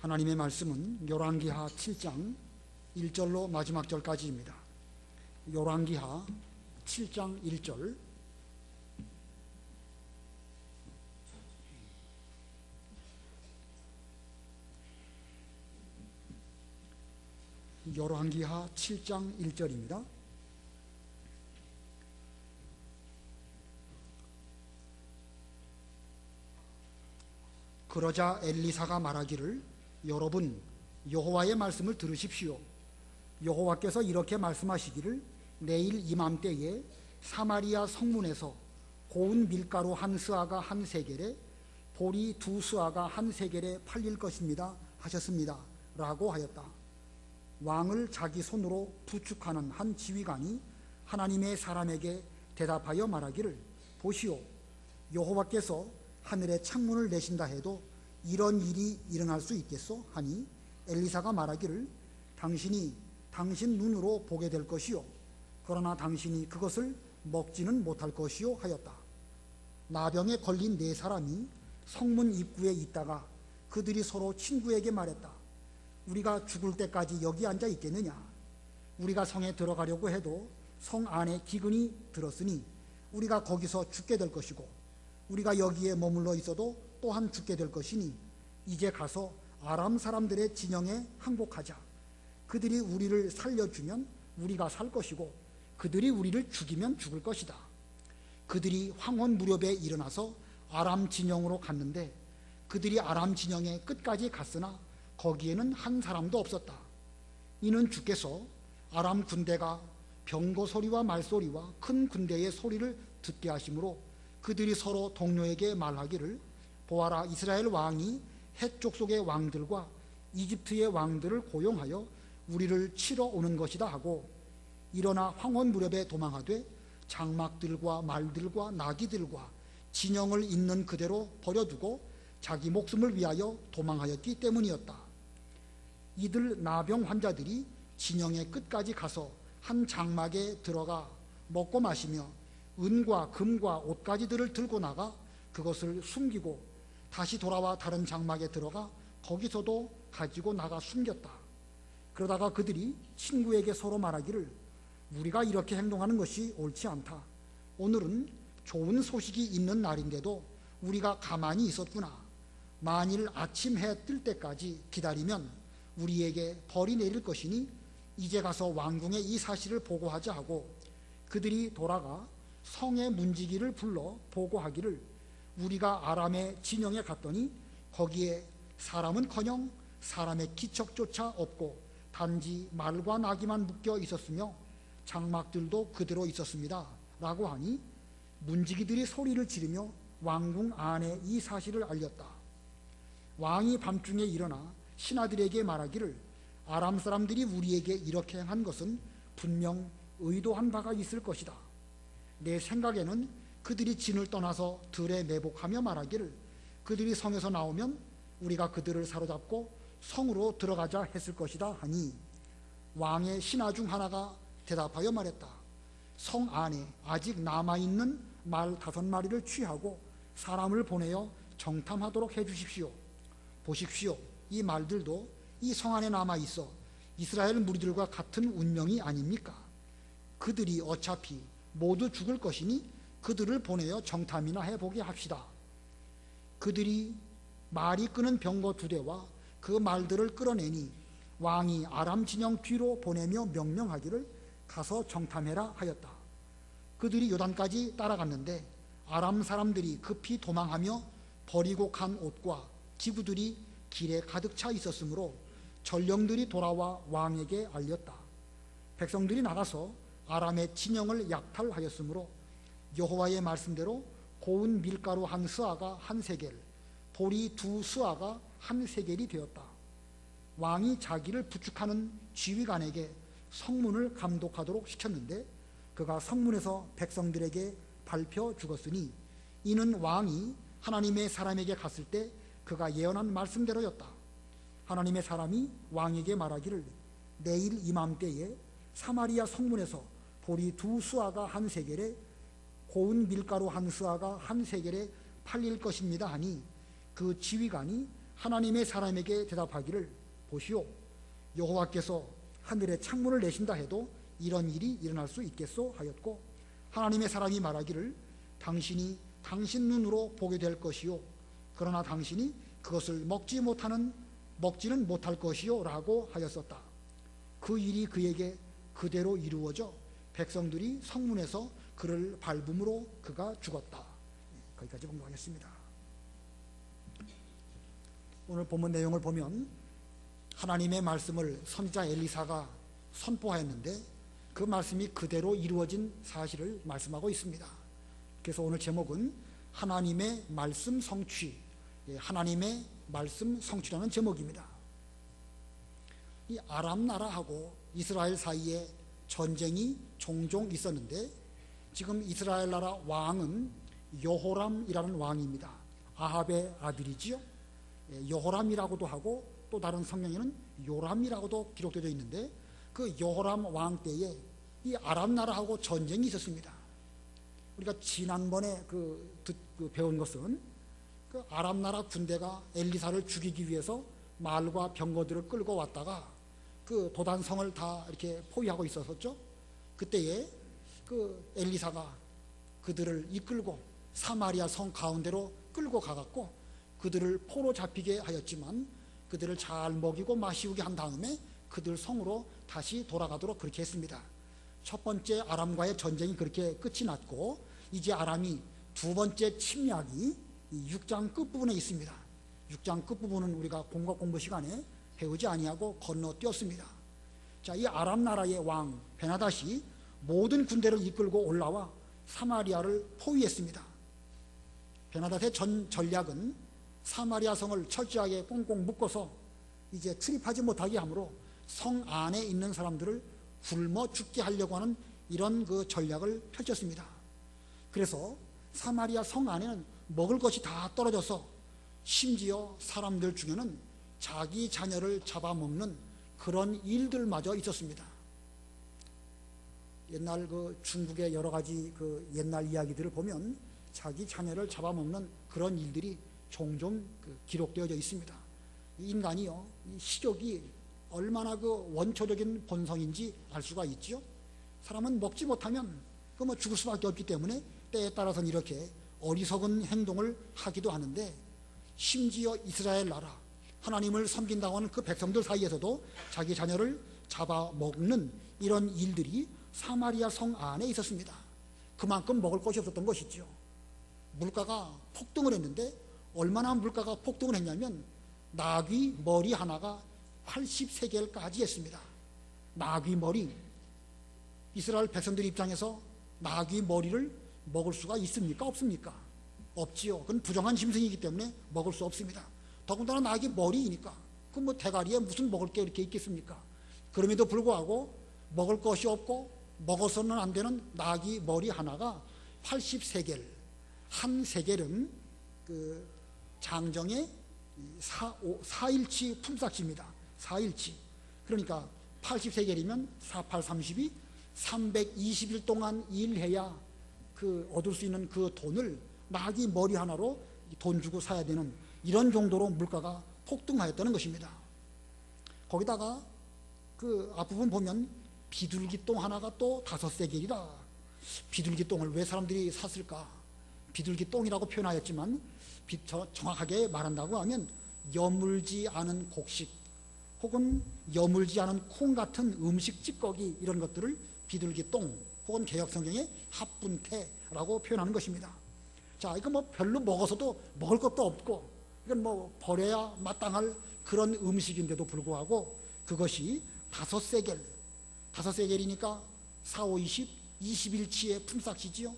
하나님의 말씀은 열왕기하 7장 1절로 마지막 절까지입니다. 열왕기하 7장 1절. 열왕기하 7장 1절입니다. 그러자 엘리사가 말하기를 여러분 여호와의 말씀을 들으십시오. 여호와께서 이렇게 말씀하시기를 내일 이맘때에 사마리아 성문에서 고운 밀가루 한 스아가 한 세겔에 보리 두 스아가 한 세겔에 팔릴 것입니다 하셨습니다 라고 하였다. 왕을 자기 손으로 부축하는 한 지휘관이 하나님의 사람에게 대답하여 말하기를 보시오, 여호와께서 하늘에 창문을 내신다 해도 이런 일이 일어날 수 있겠소? 하니 엘리사가 말하기를 당신이 당신 눈으로 보게 될 것이요 그러나 당신이 그것을 먹지는 못할 것이요 하였다. 나병에 걸린 네 사람이 성문 입구에 있다가 그들이 서로 친구에게 말했다. 우리가 죽을 때까지 여기 앉아 있겠느냐? 우리가 성에 들어가려고 해도 성 안에 기근이 들었으니 우리가 거기서 죽게 될 것이고 우리가 여기에 머물러 있어도 또한 죽게 될 것이니 이제 가서 아람 사람들의 진영에 항복하자. 그들이 우리를 살려주면 우리가 살 것이고 그들이 우리를 죽이면 죽을 것이다. 그들이 황혼 무렵에 일어나서 아람 진영으로 갔는데 그들이 아람 진영의 끝까지 갔으나 거기에는 한 사람도 없었다. 이는 주께서 아람 군대가 병거 소리와 말소리와 큰 군대의 소리를 듣게 하심으로 그들이 서로 동료에게 말하기를 보아라, 이스라엘 왕이 헷 족속의 왕들과 이집트의 왕들을 고용하여 우리를 치러 오는 것이다 하고 일어나 황혼 무렵에 도망하되 장막들과 말들과 나귀들과 진영을 있는 그대로 버려두고 자기 목숨을 위하여 도망하였기 때문이었다. 이들 나병 환자들이 진영의 끝까지 가서 한 장막에 들어가 먹고 마시며 은과 금과 옷가지들을 들고 나가 그것을 숨기고 다시 돌아와 다른 장막에 들어가 거기서도 가지고 나가 숨겼다. 그러다가 그들이 친구에게 서로 말하기를 우리가 이렇게 행동하는 것이 옳지 않다. 오늘은 좋은 소식이 있는 날인데도 우리가 가만히 있었구나. 만일 아침 해 뜰 때까지 기다리면 우리에게 벌이 내릴 것이니 이제 가서 왕궁에 이 사실을 보고하자 하고 그들이 돌아가 성의 문지기를 불러 보고하기를 우리가 아람의 진영에 갔더니 거기에 사람은커녕 사람의 기척조차 없고 단지 말과 나귀만 묶여 있었으며 장막들도 그대로 있었습니다 라고 하니 문지기들이 소리를 지르며 왕궁 안에 이 사실을 알렸다. 왕이 밤중에 일어나 신하들에게 말하기를 아람 사람들이 우리에게 이렇게 한 것은 분명 의도한 바가 있을 것이다. 내 생각에는 그들이 진을 떠나서 들에 매복하며 말하기를 그들이 성에서 나오면 우리가 그들을 사로잡고 성으로 들어가자 했을 것이다 하니 왕의 신하 중 하나가 대답하여 말했다. 성 안에 아직 남아있는 말 5마리를 취하고 사람을 보내어 정탐하도록 해주십시오. 보십시오, 이 말들도 이 성 안에 남아있어 이스라엘 무리들과 같은 운명이 아닙니까? 그들이 어차피 모두 죽을 것이니 그들을 보내어 정탐이나 해보게 합시다. 그들이 말이 끄는 병거 2대와 그 말들을 끌어내니 왕이 아람 진영 뒤로 보내며 명령하기를 가서 정탐해라 하였다. 그들이 요단까지 따라갔는데 아람 사람들이 급히 도망하며 버리고 간 옷과 기구들이 길에 가득 차 있었으므로 전령들이 돌아와 왕에게 알렸다. 백성들이 나가서 아람의 진영을 약탈하였으므로 여호와의 말씀대로 고운 밀가루 한 스아가 한 세겔, 보리 두 스아가 한 세겔이 되었다. 왕이 자기를 부축하는 지휘관에게 성문을 감독하도록 시켰는데 그가 성문에서 백성들에게 발표 죽었으니 이는 왕이 하나님의 사람에게 갔을 때 그가 예언한 말씀대로였다. 하나님의 사람이 왕에게 말하기를 내일 이맘때에 사마리아 성문에서 보리 두 스아가 한 세겔에 고운 밀가루 한 스아가 한 세겔에 팔릴 것입니다 하니 그 지휘관이 하나님의 사람에게 대답하기를 보시오, 여호와께서 하늘에 창문을 내신다 해도 이런 일이 일어날 수 있겠소 하였고, 하나님의 사람이 말하기를 당신이 당신 눈으로 보게 될 것이요, 그러나 당신이 그것을 먹지는 못할 것이요 라고 하였었다. 그 일이 그에게 그대로 이루어져 백성들이 성문에서 그를 밟음으로 그가 죽었다. 거기까지 공부하겠습니다. 오늘 본문 내용을 보면 하나님의 말씀을 선지자 엘리사가 선포하였는데 그 말씀이 그대로 이루어진 사실을 말씀하고 있습니다. 그래서 오늘 제목은 하나님의 말씀 성취, 하나님의 말씀 성취라는 제목입니다. 이 아람 나라하고 이스라엘 사이에 전쟁이 종종 있었는데 지금 이스라엘 나라 왕은 여호람이라는 왕입니다. 아합의 아들이지요. 여호람이라고도 하고 또 다른 성경에는 요람이라고도 기록되어 있는데 그 여호람 왕 때에 이 아람 나라하고 전쟁이 있었습니다. 우리가 지난번에 배운 것은 그 아람 나라 군대가 엘리사를 죽이기 위해서 말과 병거들을 끌고 왔다가 그 도단성을 다 이렇게 포위하고 있었었죠. 그때에 그 엘리사가 그들을 이끌고 사마리아 성 가운데로 끌고 가갖고 그들을 포로 잡히게 하였지만 그들을 잘 먹이고 마시우게 한 다음에 그들 성으로 다시 돌아가도록 그렇게 했습니다. 첫 번째 아람과의 전쟁이 그렇게 끝이 났고 이제 아람이 두 번째 침략이 6장 끝부분에 있습니다. 6장 끝부분은 우리가 공각 공부 시간에 배우지 아니하고 건너뛰었습니다. 자, 이 아람 나라의 왕 베나닷이 모든 군대를 이끌고 올라와 사마리아를 포위했습니다. 베나닷의 전 전략은 사마리아 성을 철저하게 꽁꽁 묶어서 이제 출입하지 못하게 함으로 성 안에 있는 사람들을 굶어 죽게 하려고 하는 이런 그 전략을 펼쳤습니다. 그래서 사마리아 성 안에는 먹을 것이 다 떨어져서 심지어 사람들 중에는 자기 자녀를 잡아먹는 그런 일들마저 있었습니다. 옛날 그 중국의 여러 가지 그 옛날 이야기들을 보면 자기 자녀를 잡아먹는 그런 일들이 종종 기록되어져 있습니다. 인간이요, 이 식욕이 얼마나 그 원초적인 본성인지 알 수가 있죠. 사람은 먹지 못하면 그 뭐 죽을 수밖에 없기 때문에 때에 따라서는 이렇게 어리석은 행동을 하기도 하는데 심지어 이스라엘 나라 하나님을 섬긴다고 하는 그 백성들 사이에서도 자기 자녀를 잡아먹는 이런 일들이 사마리아 성 안에 있었습니다. 그만큼 먹을 것이 없었던 것이죠. 물가가 폭등을 했는데 얼마나 물가가 폭등을 했냐면 나귀 머리 하나가 80세겔까지 했습니다. 나귀 머리. 이스라엘 백성들 입장에서 나귀 머리를 먹을 수가 있습니까? 없습니까? 없지요. 그건 부정한 짐승이기 때문에 먹을 수 없습니다. 더군다나 나귀 머리이니까 그 뭐 대가리에 무슨 먹을 게 이렇게 있겠습니까? 그럼에도 불구하고 먹을 것이 없고 먹어서는 안 되는 나귀 머리 하나가 80세겔. 한 세겔은 그 장정의 4일치 품삯입니다. 4일치. 그러니까 80세겔이면 4832 320일 동안 일해야 그 얻을 수 있는 그 돈을 나귀 머리 하나로 돈 주고 사야 되는 이런 정도로 물가가 폭등하였다는 것입니다. 거기다가 그 앞부분 보면 비둘기 똥 하나가 또 5세겔이다. 비둘기 똥을 왜 사람들이 샀을까? 비둘기 똥이라고 표현하였지만 정확하게 말한다고 하면 여물지 않은 곡식 혹은 여물지 않은 콩 같은 음식 찌꺼기 이런 것들을 비둘기 똥 혹은 개역성경에 합분태라고 표현하는 것입니다. 자, 이거 뭐 별로 먹어서도 먹을 것도 없고 이건 뭐 버려야 마땅할 그런 음식인데도 불구하고 그것이 5세겔 5세겔이니까 4, 5, 20 20일치의 품삯이지요.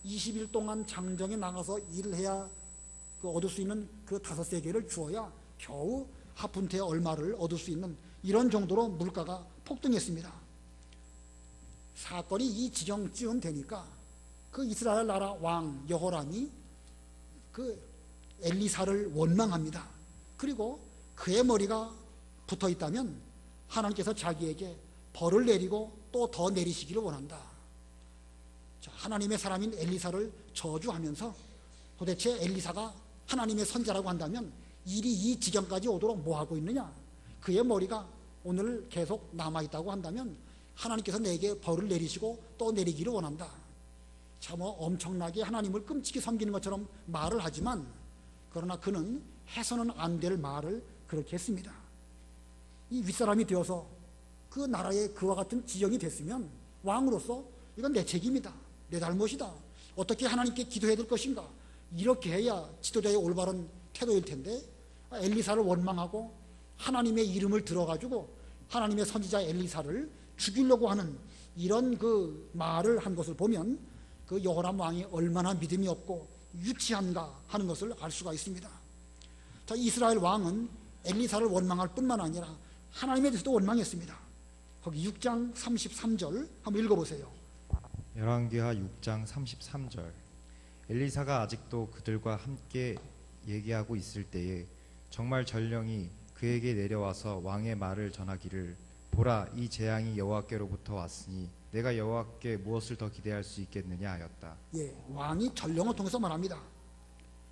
20일 동안 장정에 나가서 일을 해야 얻을 수 있는 그 5세겔을 주어야 겨우 합분태 얼마를 얻을 수 있는 이런 정도로 물가가 폭등했습니다. 사건이 이 지경쯤 되니까 그 이스라엘 나라 왕 여호람이 그 엘리사를 원망합니다. 그리고 그의 머리가 붙어 있다면 하나님께서 자기에게 벌을 내리고 또 더 내리시기를 원한다. 자, 하나님의 사람인 엘리사를 저주하면서 도대체 엘리사가 하나님의 선자라고 한다면 일이 이 지경까지 오도록 뭐 하고 있느냐? 그의 머리가 오늘 계속 남아있다고 한다면 하나님께서 내게 벌을 내리시고 또 내리기를 원한다. 참 엄청나게 하나님을 끔찍이 섬기는 것처럼 말을 하지만, 그러나 그는 해서는 안 될 말을 그렇게 했습니다. 이 윗사람이 되어서 그 나라에 그와 같은 지경이 됐으면 왕으로서 이건 내 책임이다, 내 잘못이다, 어떻게 하나님께 기도해야 될 것인가, 이렇게 해야 지도자의 올바른 태도일 텐데, 엘리사를 원망하고 하나님의 이름을 들어가지고 하나님의 선지자 엘리사를 죽이려고 하는 이런 그 말을 한 것을 보면 그 여호람 왕이 얼마나 믿음이 없고 유치한가 하는 것을 알 수가 있습니다. 자, 이스라엘 왕은 엘리사를 원망할 뿐만 아니라 하나님에 대해서도 원망했습니다. 거기 6장 33절 한번 읽어보세요. 열왕기하 6장 33절. 엘리사가 아직도 그들과 함께 얘기하고 있을 때에 정말 전령이 그에게 내려와서 왕의 말을 전하기를, 보라, 이 재앙이 여호와께로부터 왔으니 내가 여호와께 무엇을 더 기대할 수 있겠느냐 하였다. 예, 왕이 전령을 통해서 말합니다.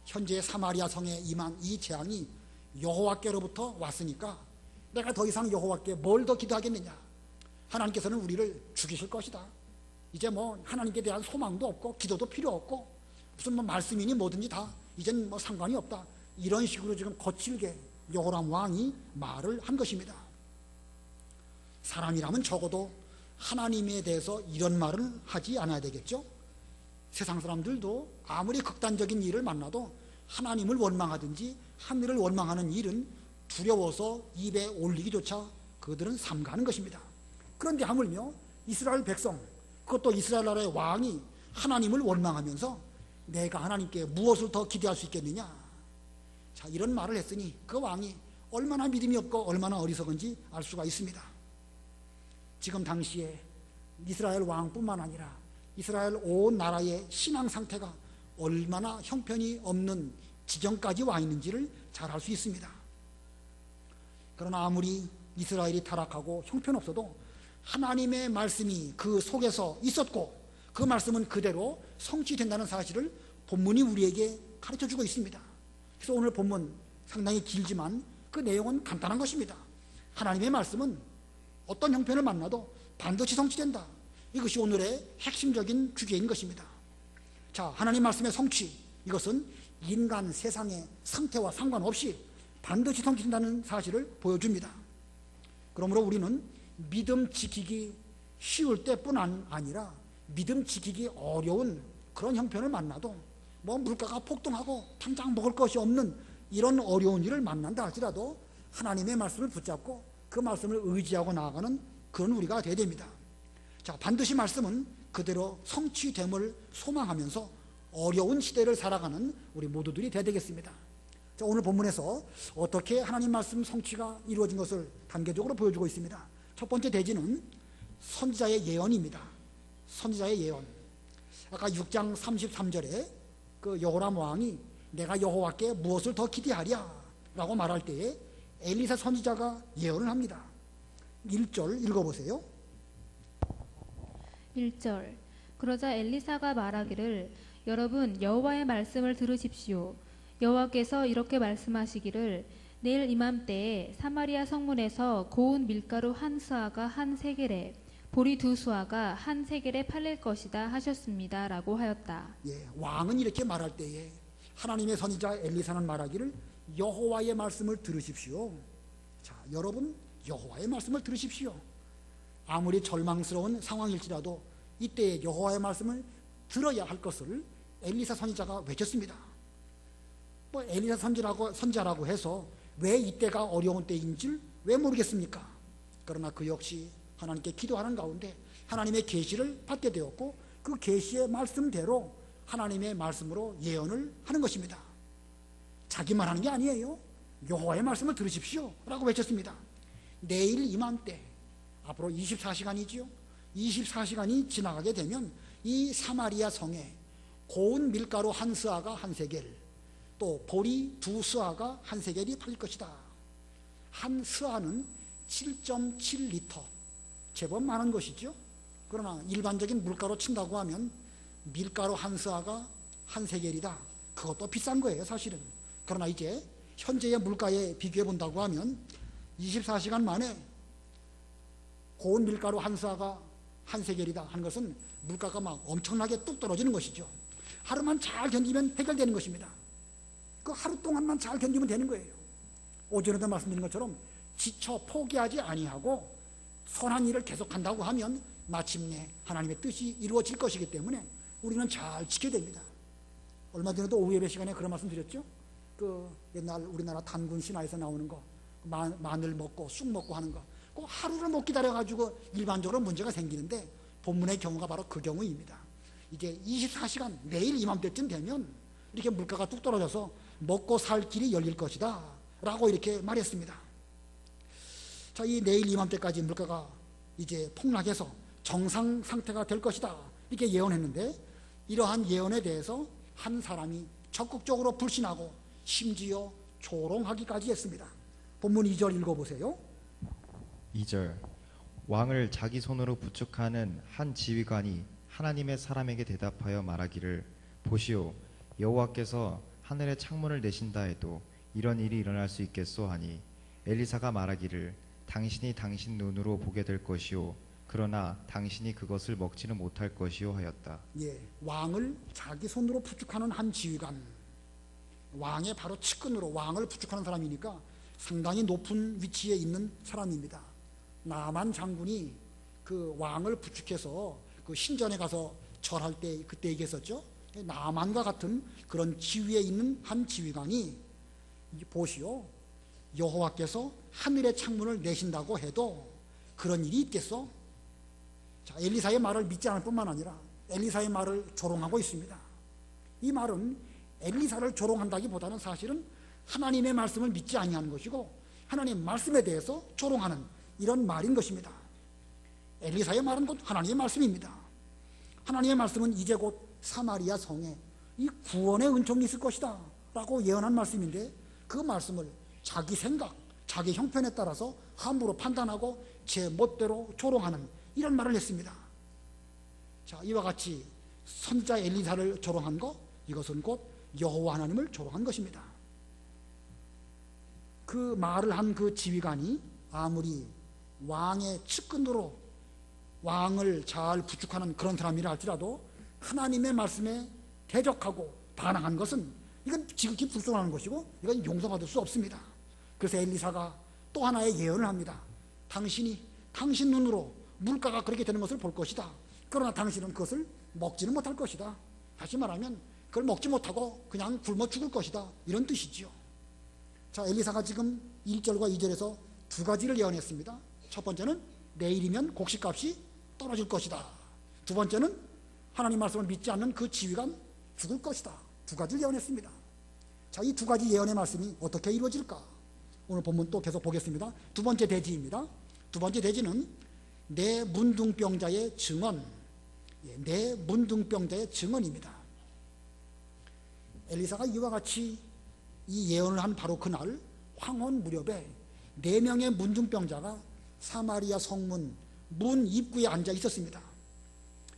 현재 사마리아 성에 임한 이 재앙이 여호와께로부터 왔으니까 내가 더 이상 여호와께 뭘 더 기도하겠느냐. 하나님께서는 우리를 죽이실 것이다. 이제 뭐 하나님께 대한 소망도 없고 기도도 필요 없고 무슨 뭐 말씀이니 뭐든지 다 이젠 뭐 상관이 없다. 이런 식으로 지금 거칠게 여호람 왕이 말을 한 것입니다. 사람이라면 적어도 하나님에 대해서 이런 말을 하지 않아야 되겠죠. 세상 사람들도 아무리 극단적인 일을 만나도 하나님을 원망하든지 하늘을 원망하는 일은 두려워서 입에 올리기조차 그들은 삼가는 것입니다. 그런데 하물며 이스라엘 백성, 그것도 이스라엘 나라의 왕이 하나님을 원망하면서 내가 하나님께 무엇을 더 기대할 수 있겠느냐. 자, 이런 말을 했으니 그 왕이 얼마나 믿음이 없고 얼마나 어리석은지 알 수가 있습니다. 지금 당시에 이스라엘 왕뿐만 아니라 이스라엘 온 나라의 신앙 상태가 얼마나 형편이 없는 지경까지 와 있는지를 잘 알 수 있습니다. 그러나 아무리 이스라엘이 타락하고 형편없어도 하나님의 말씀이 그 속에서 있었고 그 말씀은 그대로 성취된다는 사실을 본문이 우리에게 가르쳐주고 있습니다. 그래서 오늘 본문 상당히 길지만 그 내용은 간단한 것입니다. 하나님의 말씀은 어떤 형편을 만나도 반드시 성취된다. 이것이 오늘의 핵심적인 주제인 것입니다. 자, 하나님 말씀의 성취, 이것은 인간 세상의 상태와 상관없이 반드시 성취된다는 사실을 보여줍니다. 그러므로 우리는 믿음 지키기 쉬울 때뿐 아니라 믿음 지키기 어려운 그런 형편을 만나도 뭐 물가가 폭등하고 당장 먹을 것이 없는 이런 어려운 일을 만난다 할지라도 하나님의 말씀을 붙잡고 그 말씀을 의지하고 나아가는 그런 우리가 되어야 됩니다. 자, 반드시 말씀은 그대로 성취됨을 소망하면서 어려운 시대를 살아가는 우리 모두들이 되어야 되겠습니다. 자, 오늘 본문에서 어떻게 하나님 말씀 성취가 이루어진 것을 단계적으로 보여주고 있습니다. 첫 번째 대지는 선지자의 예언입니다. 선지자의 예언. 아까 6장 33절에 그 여호람 왕이 내가 여호와께 무엇을 더 기대하랴 라고 말할 때에 엘리사 선지자가 예언을 합니다. 1절 읽어보세요. 1절. 그러자 엘리사가 말하기를, 여러분 여호와의 말씀을 들으십시오. 여호와께서 이렇게 말씀하시기를, 내일 이맘때에 사마리아 성문에서 고운 밀가루 한 스아가 한 세겔에, 보리 두 수아가 한 세겔에 팔릴 것이다 하셨습니다 라고 하였다. 예, 왕은 이렇게 말할 때에 하나님의 선지자 엘리사는 말하기를 여호와의 말씀을 들으십시오. 자, 여러분 여호와의 말씀을 들으십시오. 아무리 절망스러운 상황일지라도 이때 여호와의 말씀을 들어야 할 것을 엘리사 선지자가 외쳤습니다. 뭐 엘리사 선지자라고 해서 왜 이때가 어려운 때인지를 왜 모르겠습니까? 그러나 그 역시 하나님께 기도하는 가운데 하나님의 계시를 받게 되었고 그 계시의 말씀대로 하나님의 말씀으로 예언을 하는 것입니다. 자기만 하는 게 아니에요. 여호와의 말씀을 들으십시오 라고 외쳤습니다. 내일 이맘때, 앞으로 24시간이지요. 24시간이 지나가게 되면 이 사마리아 성에 고운 밀가루 한 스아가 한 세겔, 또 보리 두 스아가 한 세겔이 팔릴 것이다. 한 스아는 7.7리터, 제법 많은 것이죠. 그러나 일반적인 물가로 친다고 하면 밀가루 한 스아가 한 세겔이다. 그것도 비싼 거예요 사실은. 그러나 이제 현재의 물가에 비교해 본다고 하면 24시간 만에 고운 밀가루 한 사가 한 세겔이다 하는 것은 물가가 막 엄청나게 뚝 떨어지는 것이죠. 하루만 잘 견디면 해결되는 것입니다. 그 하루 동안만 잘 견디면 되는 거예요. 오전에도 말씀드린 것처럼 지쳐 포기하지 아니하고 선한 일을 계속한다고 하면 마침내 하나님의 뜻이 이루어질 것이기 때문에 우리는 잘 지켜야 됩니다. 얼마 전에도 오후 예배 시간에 그런 말씀 드렸죠. 그 옛날 우리나라 단군 신화에서 나오는 거, 마늘 먹고 쑥 먹고 하는 거, 그 하루를 못 기다려가지고 일반적으로 문제가 생기는데 본문의 경우가 바로 그 경우입니다. 이제 24시간 내일 이맘때쯤 되면 이렇게 물가가 뚝 떨어져서 먹고 살 길이 열릴 것이다 라고 이렇게 말했습니다. 자, 이 내일 이맘때까지 물가가 이제 폭락해서 정상 상태가 될 것이다 이렇게 예언했는데, 이러한 예언에 대해서 한 사람이 적극적으로 불신하고 심지어 조롱하기까지 했습니다. 본문 2절 읽어보세요. 2절 왕을 자기 손으로 부축하는 한 지휘관이 하나님의 사람에게 대답하여 말하기를, 보시오, 여호와께서 하늘의 창문을 내신다 해도 이런 일이 일어날 수 있겠소 하니, 엘리사가 말하기를, 당신이 당신 눈으로 보게 될 것이요 그러나 당신이 그것을 먹지는 못할 것이요 하였다. 예, 왕을 자기 손으로 부축하는 한 지휘관, 왕의 바로 측근으로 왕을 부축하는 사람이니까 상당히 높은 위치에 있는 사람입니다. 나만 장군이 그 왕을 부축해서 그 신전에 가서 절할 때 그때 얘기했었죠. 나만과 같은 그런 지위에 있는 한 지휘관이, 보시오, 여호와께서 하늘의 창문을 내신다고 해도 그런 일이 있겠어? 자, 엘리사의 말을 믿지 않을 뿐만 아니라 엘리사의 말을 조롱하고 있습니다. 이 말은 엘리사를 조롱한다기보다는 사실은 하나님의 말씀을 믿지 아니하는 것이고 하나님 말씀에 대해서 조롱하는 이런 말인 것입니다. 엘리사의 말은 곧 하나님의 말씀입니다. 하나님의 말씀은 이제 곧 사마리아 성에 이 구원의 은총이 있을 것이다 라고 예언한 말씀인데, 그 말씀을 자기 생각, 자기 형편에 따라서 함부로 판단하고 제 멋대로 조롱하는 이런 말을 했습니다. 자, 이와 같이 선지자 엘리사를 조롱한 것, 이것은 곧 여호와 하나님을 조롱한 것입니다. 그 말을 한 그 지휘관이 아무리 왕의 측근으로 왕을 잘 부축하는 그런 사람이라 할지라도 하나님의 말씀에 대적하고 반항한 것은 이건 지극히 불순하는 것이고 이건 용서받을 수 없습니다. 그래서 엘리사가 또 하나의 예언을 합니다. 당신이 당신 눈으로 물가가 그렇게 되는 것을 볼 것이다. 그러나 당신은 그것을 먹지는 못할 것이다. 다시 말하면 그걸 먹지 못하고 그냥 굶어 죽을 것이다, 이런 뜻이지요. 자, 엘리사가 지금 1절과 2절에서 두 가지를 예언했습니다. 첫 번째는 내일이면 곡식값이 떨어질 것이다. 두 번째는 하나님 말씀을 믿지 않는 그 지휘관 죽을 것이다. 두 가지를 예언했습니다. 자, 이 두 가지 예언의 말씀이 어떻게 이루어질까? 오늘 본문 또 계속 보겠습니다. 두 번째 대지입니다. 두 번째 대지는 내 문둥병자의 증언, 내 문둥병자의 증언입니다. 엘리사가 이와 같이 이 예언을 한 바로 그날 황혼 무렵에 4명의 문둥병자가 사마리아 성문 문 입구에 앉아 있었습니다.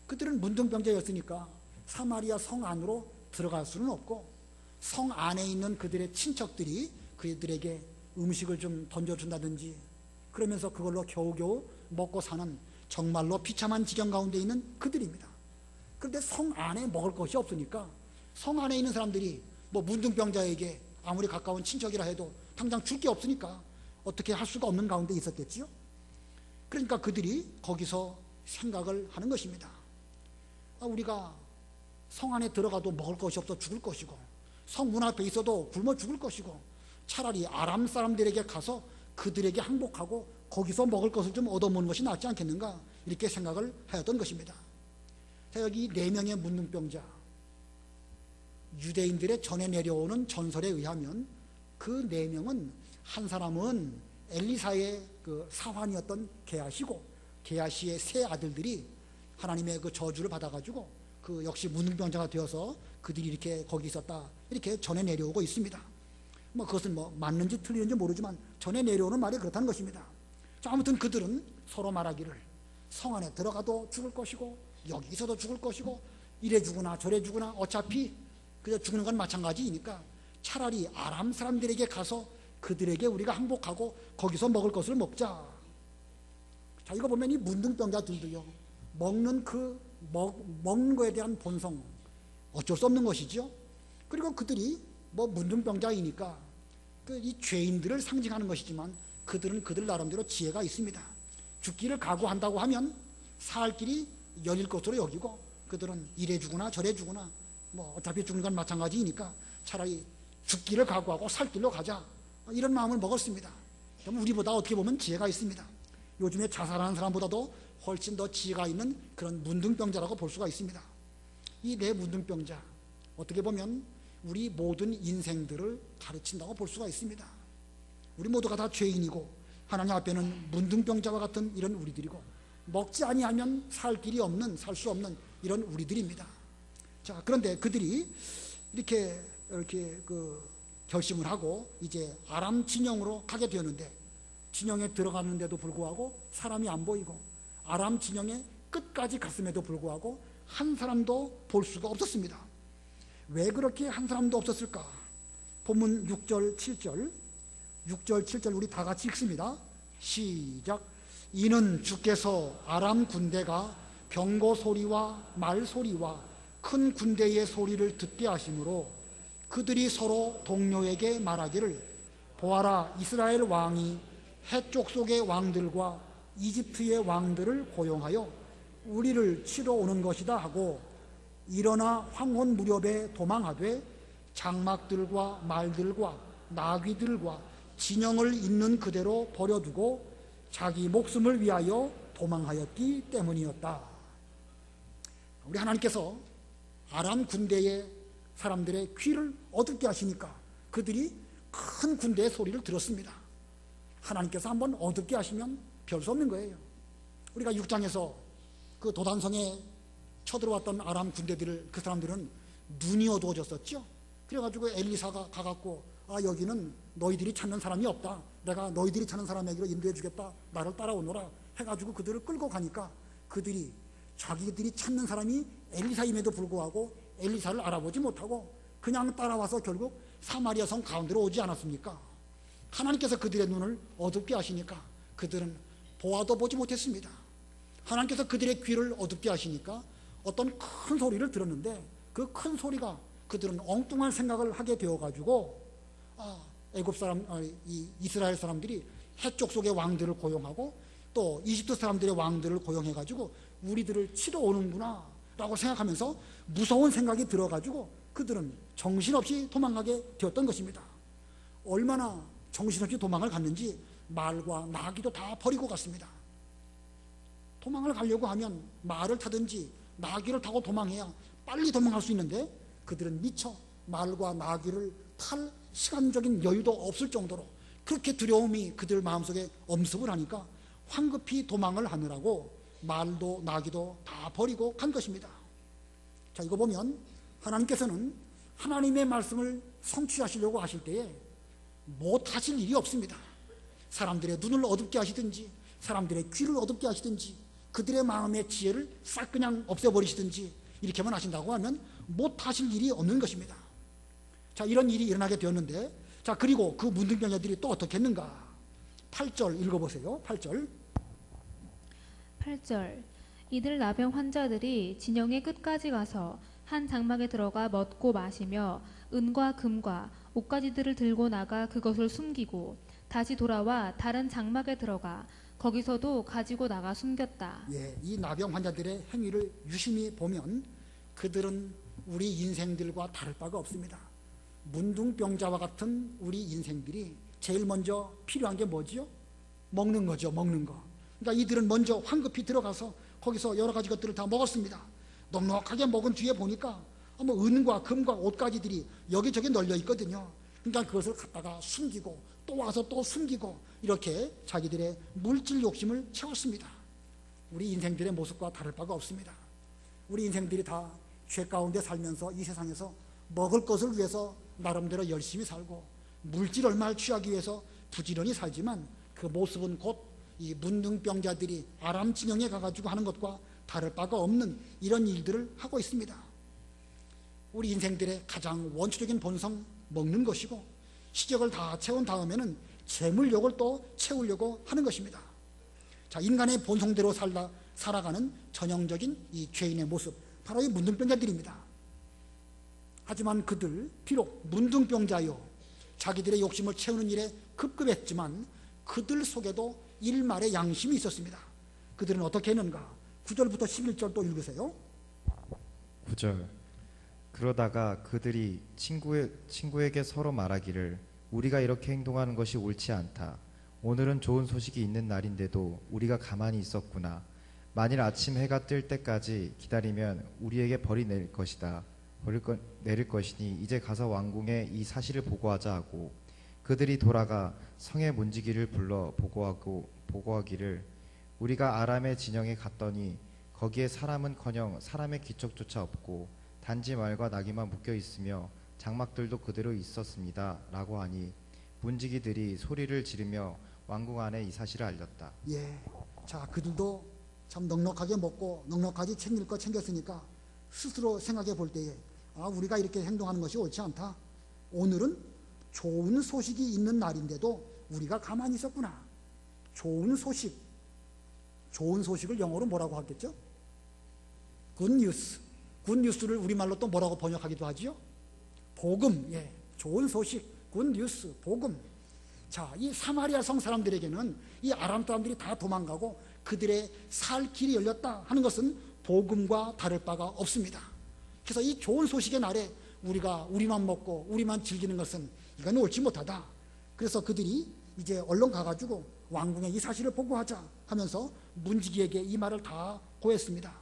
그들은 문둥병자였으니까 사마리아 성 안으로 들어갈 수는 없고 성 안에 있는 그들의 친척들이 그들에게 음식을 좀 던져준다든지 그러면서 그걸로 겨우겨우 먹고 사는 정말로 비참한 지경 가운데 있는 그들입니다. 그런데 성 안에 먹을 것이 없으니까 성 안에 있는 사람들이 뭐 문둥병자에게 아무리 가까운 친척이라 해도 당장 줄 게 없으니까 어떻게 할 수가 없는 가운데 있었겠지요. 그러니까 그들이 거기서 생각을 하는 것입니다. 우리가 성 안에 들어가도 먹을 것이 없어 죽을 것이고 성 문 앞에 있어도 굶어 죽을 것이고 차라리 아람 사람들에게 가서 그들에게 항복하고 거기서 먹을 것을 좀 얻어먹는 것이 낫지 않겠는가, 이렇게 생각을 하였던 것입니다. 자, 여기 4명의 문둥병자, 유대인들의 전해 내려오는 전설에 의하면 그 4명은 한 사람은 엘리사의 그 사환이었던 게하시고 게하시의 세 아들들이 하나님의 그 저주를 받아가지고 그 역시 문둥병자가 되어서 그들이 이렇게 거기 있었다, 이렇게 전해 내려오고 있습니다. 뭐 그것은 뭐 맞는지 틀리는지 모르지만 전해 내려오는 말이 그렇다는 것입니다. 자, 아무튼 그들은 서로 말하기를 성 안에 들어가도 죽을 것이고 여기 있어도 죽을 것이고 이래 죽으나 저래 죽으나 어차피 그저 죽는 건 마찬가지이니까 차라리 아람 사람들에게 가서 그들에게 우리가 항복하고 거기서 먹을 것을 먹자. 자, 이거 보면 이 문둥병자들도요, 먹는 거에 대한 본성, 어쩔 수 없는 것이죠. 그리고 그들이 뭐 문둥병자이니까 이 죄인들을 상징하는 것이지만 그들은 그들 나름대로 지혜가 있습니다. 죽기를 각오한다고 하면 살 길이 열릴 것으로 여기고, 그들은 이래 죽으나 저래 죽으나 뭐 어차피 죽는 건 마찬가지이니까 차라리 죽기를 각오하고 살 길로 가자, 이런 마음을 먹었습니다. 그럼 우리보다 어떻게 보면 지혜가 있습니다. 요즘에 자살하는 사람보다도 훨씬 더 지혜가 있는 그런 문둥병자라고 볼 수가 있습니다. 이 네 문둥병자, 어떻게 보면 우리 모든 인생들을 가르친다고 볼 수가 있습니다. 우리 모두가 다 죄인이고 하나님 앞에는 문둥병자와 같은 이런 우리들이고, 먹지 아니하면 살 길이 없는, 살 수 없는 이런 우리들입니다. 자, 그런데 그들이 이렇게 결심을 하고 이제 아람 진영으로 가게 되었는데, 진영에 들어가는데도 불구하고 사람이 안 보이고, 아람 진영의 끝까지 갔음에도 불구하고 한 사람도 볼 수가 없었습니다. 왜 그렇게 한 사람도 없었을까? 본문 6절 7절 우리 다 같이 읽습니다. 시작. 이는 주께서 아람 군대가 병거 소리와 말 소리와 큰 군대의 소리를 듣게 하심으로 그들이 서로 동료에게 말하기를, 보아라, 이스라엘 왕이 해쪽 속의 왕들과 이집트의 왕들을 고용하여 우리를 치러 오는 것이다 하고, 일어나 황혼 무렵에 도망하되 장막들과 말들과 나귀들과 진영을 있는 그대로 버려두고 자기 목숨을 위하여 도망하였기 때문이었다. 우리 하나님께서 아람 군대의 사람들의 귀를 어둡게 하시니까 그들이 큰 군대의 소리를 들었습니다. 하나님께서 한번 어둡게 하시면 별 수 없는 거예요. 우리가 6장에서 그 도단성에 쳐들어왔던 아람 군대들을, 그 사람들은 눈이 어두워졌었죠. 그래가지고 엘리사가 가갖고, 여기는 너희들이 찾는 사람이 없다, 내가 너희들이 찾는 사람에게로 인도해 주겠다, 나를 따라오너라 해가지고 그들을 끌고 가니까, 그들이 자기들이 찾는 사람이 엘리사임에도 불구하고 엘리사를 알아보지 못하고 그냥 따라와서 결국 사마리아 성 가운데로 오지 않았습니까? 하나님께서 그들의 눈을 어둡게 하시니까 그들은 보아도 보지 못했습니다. 하나님께서 그들의 귀를 어둡게 하시니까 어떤 큰 소리를 들었는데, 그 큰 소리가 그들은 엉뚱한 생각을 하게 되어가지고, 애굽 사람, 이스라엘 사람들이 해쪽 속의 왕들을 고용하고 또 이집트 사람들의 왕들을 고용해가지고 우리들을 치러 오는구나 라고 생각하면서 무서운 생각이 들어가지고 그들은 정신없이 도망가게 되었던 것입니다. 얼마나 정신없이 도망을 갔는지 말과 나귀도 다 버리고 갔습니다. 도망을 가려고 하면 말을 타든지 나귀를 타고 도망해야 빨리 도망갈 수 있는데, 그들은 미처 말과 나귀를 탈 시간적인 여유도 없을 정도로 그렇게 두려움이 그들 마음속에 엄습을 하니까 황급히 도망을 하느라고 말도 나귀도 다 버리고 간 것입니다. 자, 이거 보면 하나님께서는 하나님의 말씀을 성취하시려고 하실 때에 못하실 일이 없습니다. 사람들의 눈을 어둡게 하시든지 사람들의 귀를 어둡게 하시든지 그들의 마음의 지혜를 싹 그냥 없애버리시든지 이렇게만 하신다고 하면 못하실 일이 없는 것입니다. 자, 이런 일이 일어나게 되었는데, 자, 그리고 그 문둥병자들이 또 어떻게 했는가? 8절 읽어보세요. 8절. 이들 나병 환자들이 진영의 끝까지 가서 한 장막에 들어가 먹고 마시며 은과 금과 옷가지들을 들고 나가 그것을 숨기고 다시 돌아와 다른 장막에 들어가 거기서도 가지고 나가 숨겼다. 예, 이 나병 환자들의 행위를 유심히 보면 그들은 우리 인생들과 다를 바가 없습니다. 문둥병자와 같은 우리 인생들이 제일 먼저 필요한 게 뭐지요? 먹는 거죠. 먹는 거. 그러니까 이들은 먼저 황급히 들어가서 거기서 여러 가지 것들을 다 먹었습니다. 넉넉하게 먹은 뒤에 보니까 뭐 은과 금과 옷가지들이 여기저기 널려 있거든요. 그러니까 그것을 갖다가 숨기고 또 와서 또 숨기고 이렇게 자기들의 물질 욕심을 채웠습니다. 우리 인생들의 모습과 다를 바가 없습니다. 우리 인생들이 다 죄 가운데 살면서 이 세상에서 먹을 것을 위해서 나름대로 열심히 살고 물질 얼마를 취하기 위해서 부지런히 살지만 그 모습은 곧 이 문둥병자들이 아람 진영에 가가지고 하는 것과 다를 바가 없는 이런 일들을 하고 있습니다. 우리 인생들의 가장 원초적인 본성 먹는 것이고 시적을 다 채운 다음에는 재물욕을 또 채우려고 하는 것입니다. 자, 인간의 본성대로 살아가는 전형적인 이 죄인의 모습, 바로 이 문둥병자들입니다. 하지만 그들 비록 문둥병자요 자기들의 욕심을 채우는 일에 급급했지만 그들 속에도 일말의 양심이 있었습니다. 그들은 어떻게 했는가? 9절부터 11절 또 읽으세요. 9절. 그러다가 그들이 친구에게 서로 말하기를 우리가 이렇게 행동하는 것이 옳지 않다. 오늘은 좋은 소식이 있는 날인데도 우리가 가만히 있었구나. 만일 아침 해가 뜰 때까지 기다리면 우리에게 벌이 내릴 것이니 이제 가서 왕궁에 이 사실을 보고하자 하고 그들이 돌아가 성의 문지기를 불러 보고하기를 우리가 아람의 진영에 갔더니 거기에 사람은커녕 사람의 기척조차 없고 단지 말과 나귀만 묶여 있으며 장막들도 그대로 있었습니다. 라고 하니 문지기들이 소리를 지르며 왕궁 안에 이 사실을 알렸다. 예, 자, 그들도 참 넉넉하게 먹고 넉넉하게 챙길 거 챙겼으니까 스스로 생각해 볼 때에 우리가 이렇게 행동하는 것이 옳지 않다. 오늘은 좋은 소식이 있는 날인데도 우리가 가만히 있었구나. 좋은 소식을 영어로 뭐라고 하겠죠? 굿뉴스. 굿뉴스를 우리말로 또 뭐라고 번역하기도 하지요? 복음. 예, 좋은 소식, 굿뉴스, 복음. 자, 이 사마리아 성 사람들에게는 이 아람 사람들이 다 도망가고 그들의 살 길이 열렸다 하는 것은 복음과 다를 바가 없습니다. 그래서 이 좋은 소식의 날에 우리만 먹고 우리만 즐기는 것은 이건 옳지 못하다. 그래서 그들이 이제 얼른 가가지고 왕궁에 이 사실을 보고하자 하면서 문지기에게 이 말을 다 고했습니다.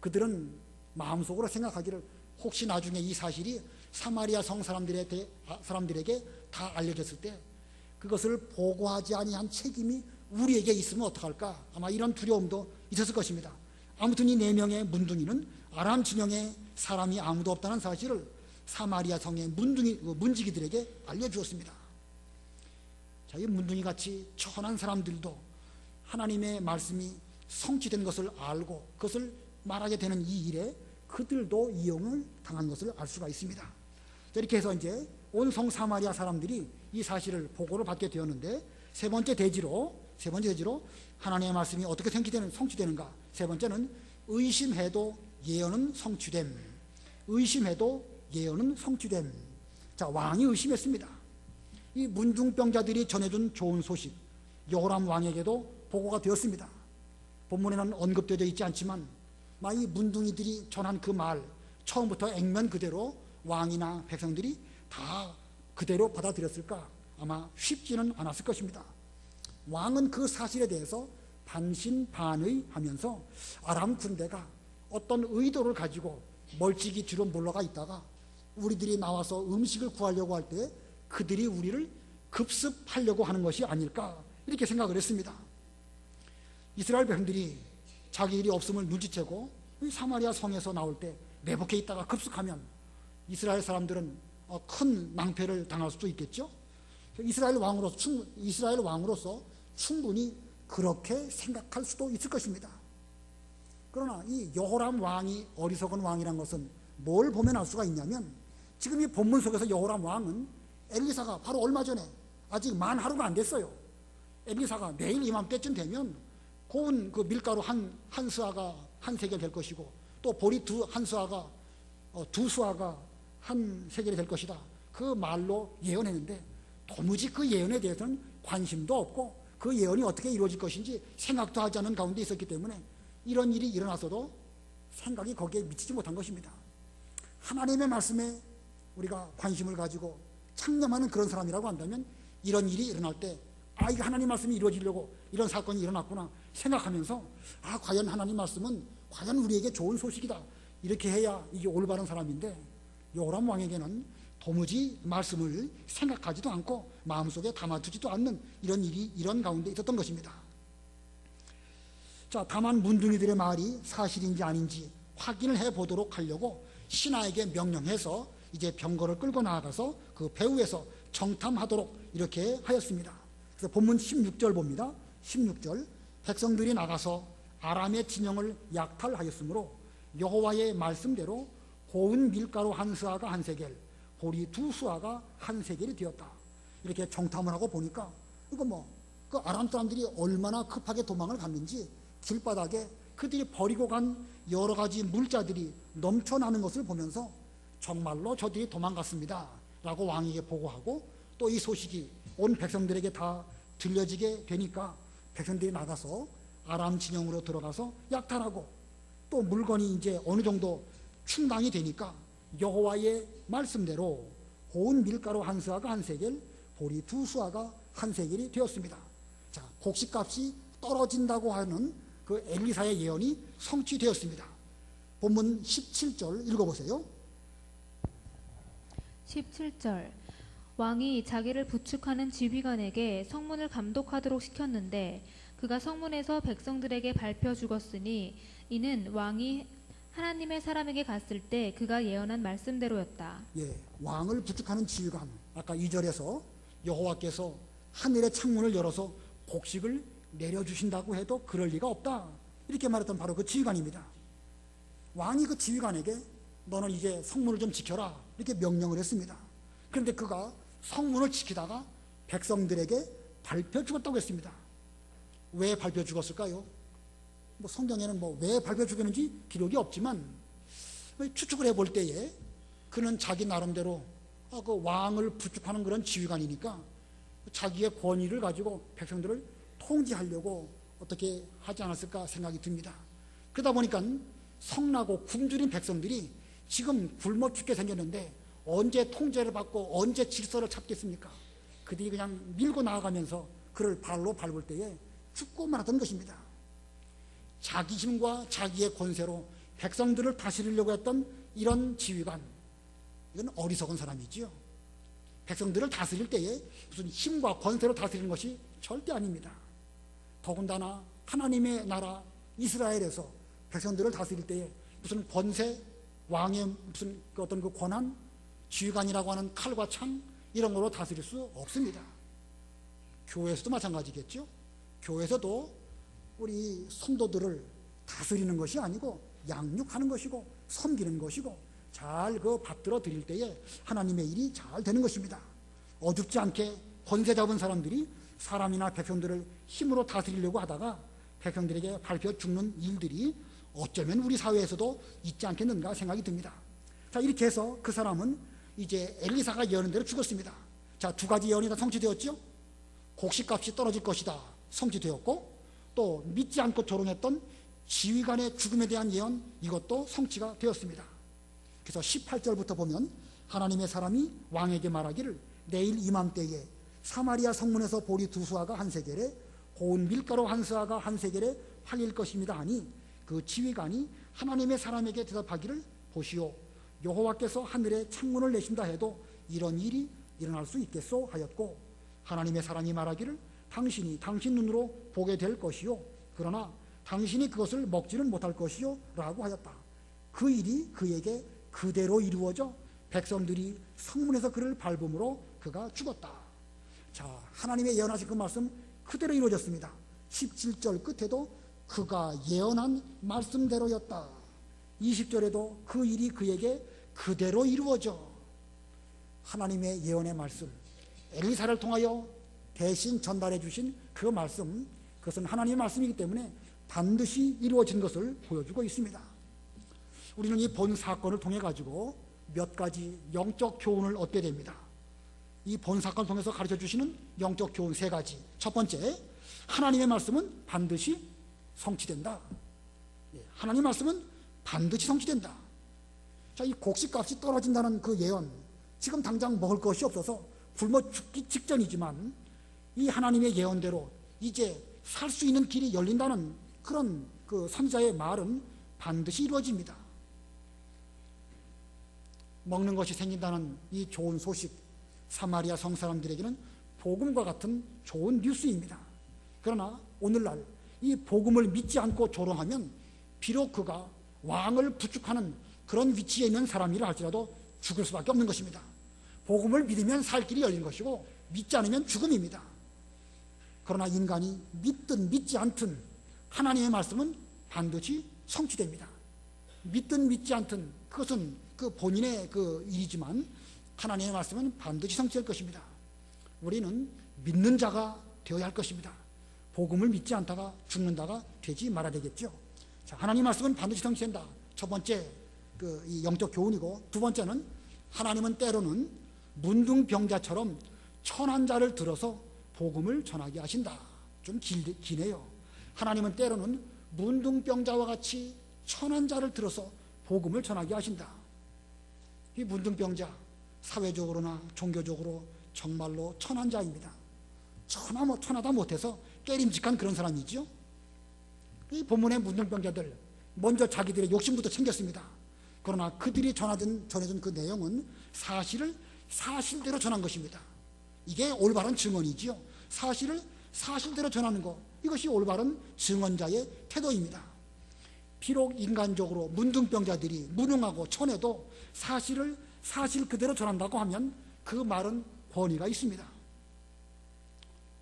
그들은 마음속으로 생각하기를 혹시 나중에 이 사실이 사마리아 성 사람들에게 다 알려졌을 때 그것을 보고하지 아니한 책임이 우리에게 있으면 어떡할까? 아마 이런 두려움도 있었을 것입니다. 아무튼 이 4명의 문둥이는 아람 진영에 사람이 아무도 없다는 사실을 사마리아 성의 문지기들에게 알려주었습니다. 자, 이 문둥이같이 천한 사람들도 하나님의 말씀이 성취된 것을 알고 그것을 말하게 되는 이 일에 그들도 이용을 당한 것을 알 수가 있습니다. 자, 이렇게 해서 이제 온 성 사마리아 사람들이 이 사실을 보고를 받게 되었는데 세 번째 대지로 하나님의 말씀이 어떻게 성취되는가? 세 번째는 의심해도 예언은 성취됨. 의심해도 예언은 성취됨. 자, 왕이 의심했습니다. 이 문둥병자들이 전해준 좋은 소식 여호람 왕에게도 보고가 되었습니다. 본문에는 언급되어 있지 않지만 이 문둥이들이 전한 그 말 처음부터 액면 그대로 왕이나 백성들이 다 그대로 받아들였을까? 아마 쉽지는 않았을 것입니다. 왕은 그 사실에 대해서 반신반의하면서 아람 군대가 어떤 의도를 가지고 멀찍이 뒤로 물러가 있다가 우리들이 나와서 음식을 구하려고 할 때 그들이 우리를 급습하려고 하는 것이 아닐까 이렇게 생각을 했습니다. 이스라엘 백성들이 자기 일이 없음을 눈치채고 사마리아 성에서 나올 때 매복해 있다가 급습하면 이스라엘 사람들은 큰 낭패를 당할 수도 있겠죠. 이스라엘 왕으로서 충분히 그렇게 생각할 수도 있을 것입니다. 그러나 이 여호람 왕이 어리석은 왕이란 것은 뭘 보면 알 수가 있냐면 지금 이 본문 속에서 여호람 왕은 엘리사가 바로 얼마 전에 아직 만 하루가 안 됐어요. 엘리사가 내일 이맘때쯤 되면 고운 그 밀가루 한 수아가 한 세겔 될 것이고 또 보리 한 수아가 두 수아가 한 세겔이 될 것이다. 그 말로 예언했는데 도무지 그 예언에 대해서는 관심도 없고 그 예언이 어떻게 이루어질 것인지 생각도 하지 않은 가운데 있었기 때문에 이런 일이 일어나서도 생각이 거기에 미치지 못한 것입니다. 하나님의 말씀에 우리가 관심을 가지고 창념하는 그런 사람이라고 한다면 이런 일이 일어날 때 이게 하나님 말씀이 이루어지려고 이런 사건이 일어났구나 생각하면서 과연 하나님 말씀은 과연 우리에게 좋은 소식이다 이렇게 해야 이게 올바른 사람인데 여호람 왕에게는 도무지 말씀을 생각하지도 않고 마음속에 담아두지도 않는 이런 일이 이런 가운데 있었던 것입니다. 자, 다만 문둥이들의 말이 사실인지 아닌지 확인을 해보도록 하려고 신하에게 명령해서 이제 병거를 끌고 나아가서 그 배후에서 정탐하도록 이렇게 하였습니다. 그래서 본문 16절 봅니다. 16절 백성들이 나가서 아람의 진영을 약탈하였으므로 여호와의 말씀대로 고운 밀가루 한 스아가 한 세겔 보리 두 수아가 한 세겔이 되었다. 이렇게 정탐을 하고 보니까 이거 그 아람 사람들이 얼마나 급하게 도망을 갔는지 길바닥에 그들이 버리고 간 여러 가지 물자들이 넘쳐나는 것을 보면서 정말로 저들이 도망갔습니다 라고 왕에게 보고하고, 또 이 소식이 온 백성들에게 다 들려지게 되니까 백성들이 나가서 아람 진영으로 들어가서 약탈하고, 또 물건이 이제 어느 정도 충당이 되니까 여호와의 말씀대로 고운 밀가루 한 수아가 한 세겔, 보리 두 수아가 한 세겔이 되었습니다. 자, 곡식값이 떨어진다고 하는 그 엘리사의 예언이 성취되었습니다. 본문 17절 읽어보세요. 17절 왕이 자기를 부축하는 지휘관에게 성문을 감독하도록 시켰는데 그가 성문에서 백성들에게 발표 죽었으니 이는 왕이 하나님의 사람에게 갔을 때 그가 예언한 말씀대로였다. 예, 왕을 부축하는 지휘관, 아까 2절에서 여호와께서 하늘의 창문을 열어서 곡식을 내려주신다고 해도 그럴 리가 없다, 이렇게 말했던 바로 그 지휘관입니다. 왕이 그 지휘관에게 너는 이제 성문을 좀 지켜라, 이렇게 명령을 했습니다. 그런데 그가 성문을 지키다가 백성들에게 밟혀 죽었다고 했습니다. 왜 밟혀 죽었을까요? 성경에는 왜 밟혀 죽였는지 기록이 없지만 추측을 해볼 때에 그는 자기 나름대로 그 왕을 부축하는 그런 지휘관이니까 자기의 권위를 가지고 백성들을 통제하려고 어떻게 하지 않았을까 생각이 듭니다. 그러다 보니까 성나고 굶주린 백성들이 지금 굶어 죽게 생겼는데 언제 통제를 받고 언제 질서를 찾겠습니까? 그들이 그냥 밀고 나아가면서 그를 발로 밟을 때에 죽고 말았던 것입니다. 자기 힘과 자기의 권세로 백성들을 다스리려고 했던 이런 지휘관, 이건 어리석은 사람이지요. 백성들을 다스릴 때에 무슨 힘과 권세로 다스리는 것이 절대 아닙니다. 더군다나 하나님의 나라 이스라엘에서 백성들을 다스릴 때에 무슨 권세, 왕의 무슨 어떤 그 권한, 지휘관이라고 하는 칼과 창 이런 걸로 다스릴 수 없습니다. 교회에서도 마찬가지겠죠. 교회에서도 우리 성도들을 다스리는 것이 아니고 양육하는 것이고 섬기는 것이고 잘 그 받들어 드릴 때에 하나님의 일이 잘 되는 것입니다. 어줍지 않게 권세 잡은 사람들이 사람이나 백성들을 힘으로 다스리려고 하다가 백성들에게 밟혀 죽는 일들이 어쩌면 우리 사회에서도 있지 않겠는가 생각이 듭니다. 자, 이렇게 해서 그 사람은 이제 엘리사가 예언한 대로 죽었습니다. 자, 두 가지 예언이 다 성취되었죠. 곡식값이 떨어질 것이다, 성취되었고, 또 믿지 않고 조롱했던 지휘관의 죽음에 대한 예언, 이것도 성취가 되었습니다. 그래서 18절부터 보면 하나님의 사람이 왕에게 말하기를 내일 이맘때에 사마리아 성문에서 보리 두 수아가 한 세겔에 고운 밀가루 한 수아가 한 세겔에 팔릴 것입니다 하니, 그 지휘관이 하나님의 사람에게 대답하기를 보시오, 여호와께서 하늘에 창문을 내신다 해도 이런 일이 일어날 수 있겠소 하였고, 하나님의 사람이 말하기를 당신이 당신 눈으로 보게 될 것이요 그러나 당신이 그것을 먹지는 못할 것이요 라고 하였다. 그 일이 그에게 그대로 이루어져 백성들이 성문에서 그를 밟음으로 그가 죽었다. 자, 하나님의 예언하신 그 말씀 그대로 이루어졌습니다. 17절 끝에도 그가 예언한 말씀대로였다. 20절에도 그 일이 그에게 그대로 이루어져 하나님의 예언의 말씀, 엘리사를 통하여 대신 전달해 주신 그 말씀, 그것은 하나님의 말씀이기 때문에 반드시 이루어진 것을 보여주고 있습니다. 우리는 이 본 사건을 통해 가지고 몇 가지 영적 교훈을 얻게 됩니다. 이 본 사건을 통해서 가르쳐 주시는 영적 교훈 세 가지. 첫 번째, 하나님의 말씀은 반드시 성취된다. 하나님의 말씀은 반드시 성취된다. 자, 이 곡식값이 떨어진다는 그 예언, 지금 당장 먹을 것이 없어서 굶어 죽기 직전이지만 이 하나님의 예언대로 이제 살 수 있는 길이 열린다는 그런 그 선지자의 말은 반드시 이루어집니다. 먹는 것이 생긴다는 이 좋은 소식, 사마리아 성 사람들에게는 복음과 같은 좋은 뉴스입니다. 그러나 오늘날 이 복음을 믿지 않고 조롱하면 비록 그가 왕을 부축하는 그런 위치에 있는 사람이라 할지라도 죽을 수밖에 없는 것입니다. 복음을 믿으면 살 길이 열린 것이고 믿지 않으면 죽음입니다. 그러나 인간이 믿든 믿지 않든 하나님의 말씀은 반드시 성취됩니다. 믿든 믿지 않든 그것은 그 본인의 그 일이지만 하나님의 말씀은 반드시 성취될 것입니다. 우리는 믿는 자가 되어야 할 것입니다. 복음을 믿지 않다가 죽는다가 되지 말아야 되겠죠. 자, 하나님 말씀은 반드시 성취된다. 첫 번째 이 영적 교훈이고, 두 번째는 하나님은 때로는 문둥병자처럼 천한 자를 들어서 복음을 전하게 하신다. 좀 기네요. 하나님은 때로는 문둥병자와 같이 천한 자를 들어서 복음을 전하게 하신다. 이 문둥병자, 사회적으로나 종교적으로 정말로 천한 자입니다. 천하다 못해서 깨림직한 그런 사람이죠. 이 본문의 문둥병자들, 먼저 자기들의 욕심부터 챙겼습니다. 그러나 그들이 전해준 그 내용은 사실을 사실대로 전한 것입니다. 이게 올바른 증언이지요. 사실을 사실대로 전하는 것, 이것이 올바른 증언자의 태도입니다. 비록 인간적으로 문둥병자들이 무능하고 천해도 사실을 사실 그대로 전한다고 하면 그 말은 권위가 있습니다.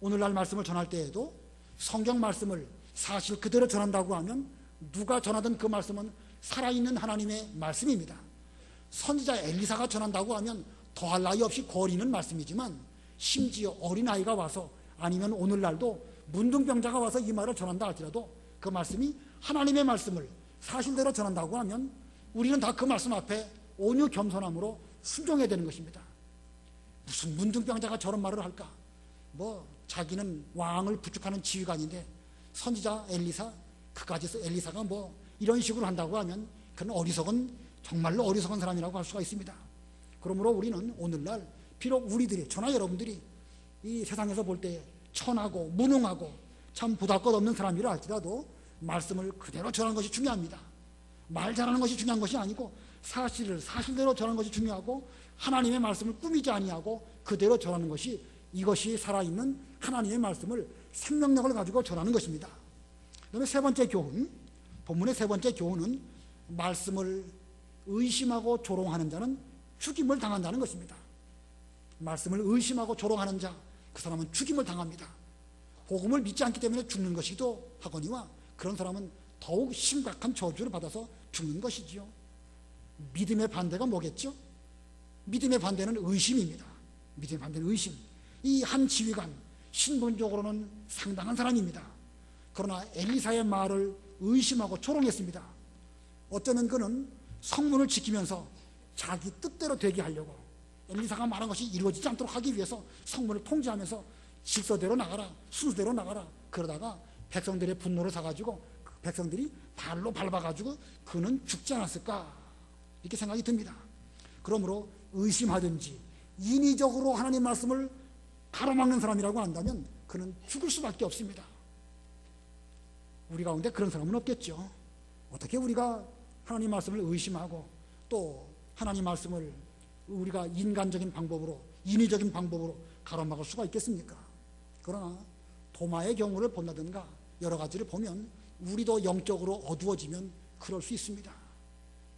오늘날 말씀을 전할 때에도 성경 말씀을 사실 그대로 전한다고 하면 누가 전하든 그 말씀은 살아있는 하나님의 말씀입니다. 선지자 엘리사가 전한다고 하면 더할 나위 없이 권위 있는 말씀이지만, 심지어 어린아이가 와서, 아니면 오늘날도 문둥병자가 와서 이 말을 전한다 할지라도 그 말씀이 하나님의 말씀을 사실대로 전한다고 하면 우리는 다 그 말씀 앞에 온유 겸손함으로 순종해야 되는 것입니다. 무슨 문둥병자가 저런 말을 할까? 자기는 왕을 부축하는 지휘관인데 선지자 엘리사, 그까지 엘리사가 이런 식으로 한다고 하면 그는 정말로 어리석은 사람이라고 할 수가 있습니다. 그러므로 우리는 오늘날 비록 우리들이, 저나 여러분들이 이 세상에서 볼 때 천하고 무능하고 참 보잘것없는 사람이라 할지라도 말씀을 그대로 전하는 것이 중요합니다. 말 잘하는 것이 중요한 것이 아니고 사실을 사실대로 전하는 것이 중요하고, 하나님의 말씀을 꾸미지 아니하고 그대로 전하는 것이, 이것이 살아있는 하나님의 말씀을 생명력을 가지고 전하는 것입니다. 그다음에 세 번째 교훈, 본문의 세 번째 교훈은 말씀을 의심하고 조롱하는 자는 죽임을 당한다는 것입니다. 말씀을 의심하고 조롱하는 자, 그 사람은 죽임을 당합니다. 복음을 믿지 않기 때문에 죽는 것이기도 하거니와 그런 사람은 더욱 심각한 저주를 받아서 죽는 것이지요. 믿음의 반대가 뭐겠죠? 믿음의 반대는 의심입니다. 믿음의 반대는 의심. 이 한 지휘관, 신분적으로는 상당한 사람입니다. 그러나 엘리사의 말을 의심하고 조롱했습니다. 어쩌면 그는 성문을 지키면서 자기 뜻대로 되게 하려고, 엘리사가 말한 것이 이루어지지 않도록 하기 위해서 성문을 통제하면서 질서대로 나가라, 순서대로 나가라, 그러다가 백성들의 분노를 사가지고 그 백성들이 발로 밟아가지고 그는 죽지 않았을까, 이렇게 생각이 듭니다. 그러므로 의심하든지 인위적으로 하나님 말씀을 가로막는 사람이라고 한다면 그는 죽을 수밖에 없습니다. 우리 가운데 그런 사람은 없겠죠. 어떻게 우리가 하나님 말씀을 의심하고 또 하나님 말씀을 우리가 인간적인 방법으로, 인위적인 방법으로 가로막을 수가 있겠습니까? 그러나 도마의 경우를 본다든가 여러 가지를 보면 우리도 영적으로 어두워지면 그럴 수 있습니다.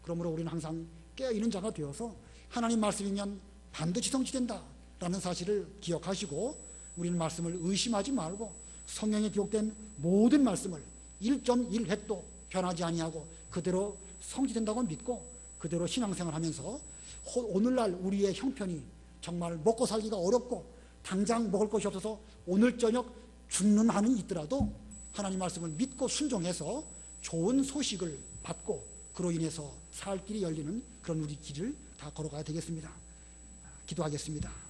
그러므로 우리는 항상 깨어있는 자가 되어서 하나님 말씀이면 반드시 성취된다라는 사실을 기억하시고, 우리는 말씀을 의심하지 말고 성경에 기록된 모든 말씀을 1.1획도 변하지 아니하고 그대로 성취된다고 믿고 그대로 신앙생활하면서 오늘날 우리의 형편이 정말 먹고 살기가 어렵고 당장 먹을 것이 없어서 오늘 저녁 죽는 한이 있더라도 하나님 말씀을 믿고 순종해서 좋은 소식을 받고 그로 인해서 살 길이 열리는 그런 우리 길을 다 걸어가야 되겠습니다. 기도하겠습니다.